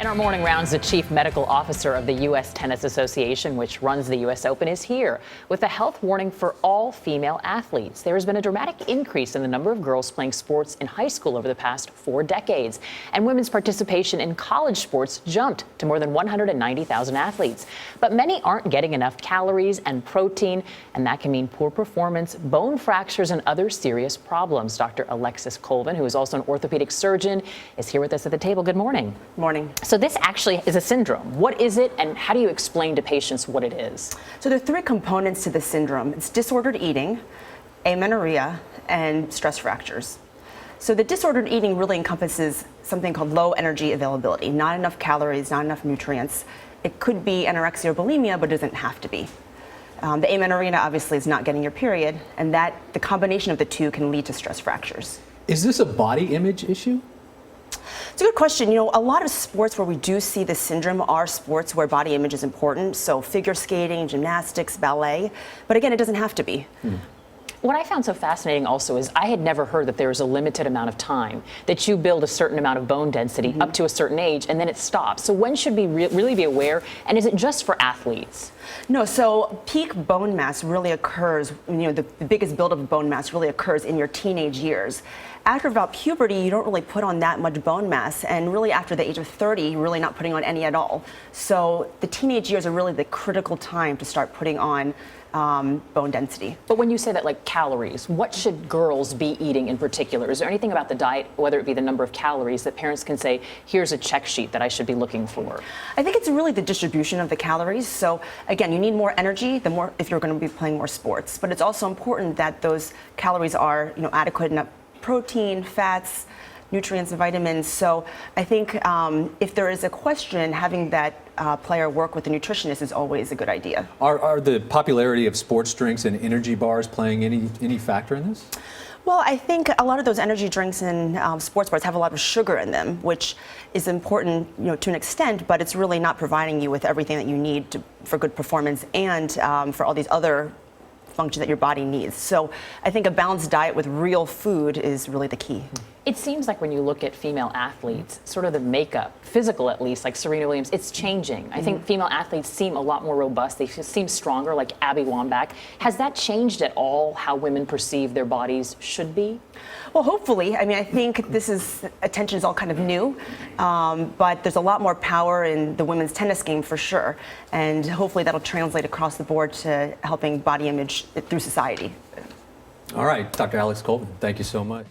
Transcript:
In our morning rounds, the chief medical officer of the U.S. Tennis Association, which runs the U.S. Open, is here with a health warning for all female athletes. There has been a dramatic increase in the number of girls playing sports in high school over the past 4 decades, and women's participation in college sports jumped to more than 190,000 athletes. But many aren't getting enough calories and protein, and that can mean poor performance, bone fractures, and other serious problems. Dr. Alexis Colvin, who is also an orthopedic surgeon, is here with us at the table. Good morning. Morning. So this actually is a syndrome. What is it, and how do you explain to patients what it is? So there are 3 components to the syndrome. It's disordered eating, amenorrhea, and stress fractures. So the disordered eating really encompasses something called low energy availability, not enough calories, not enough nutrients. It could be anorexia or bulimia, but it doesn't have to be. The amenorrhea obviously is not getting your period, and the combination of the 2 can lead to stress fractures. Is this a body image issue? It's a good question. You know, a lot of sports where we do see this syndrome are sports where body image is important. So figure skating, gymnastics, ballet. But again, it doesn't have to be. What I found so fascinating also is I had never heard that there is a limited amount of time that you build a certain amount of bone density up to a certain age and then it stops. So when should we really be aware? And is it just for athletes? No, so peak bone mass really occurs, the biggest buildup of bone mass really occurs in your teenage years. After about puberty, you don't really put on that much bone mass, and really after the age of 30, you're really not putting on any at all. So the teenage years are really the critical time to start putting on bone density. But when you say that, like calories, what should girls be eating in particular? Is there anything about the diet, whether it be the number of calories, that parents can say, here's a check sheet that I should be looking for? I think it's really the distribution of the calories. So again, you need more energy, the more if you're going to be playing more sports. But it's also important that those calories are, adequate enough protein, fats, nutrients, and vitamins. So I think if there is a question, having that player work with a nutritionist is always a good idea. Are the popularity of sports drinks and energy bars playing any factor in this? Well, I think a lot of those energy drinks and sports bars have a lot of sugar in them, which is important, to an extent, but it's really not providing you with everything that you need for good performance and for all these other functions that your body needs. So I think a balanced diet with real food is really the key. It seems like when you look at female athletes, sort of the makeup, physical at least, like Serena Williams, it's changing. I think female athletes seem a lot more robust. They seem stronger, like Abby Wambach. Has that changed at all how women perceive their bodies should be? Well, hopefully. I mean, I think attention is all kind of new, but there's a lot more power in the women's tennis game for sure. And hopefully that'll translate across the board to helping body image through society. All right, Dr. Alex Colvin, thank you so much.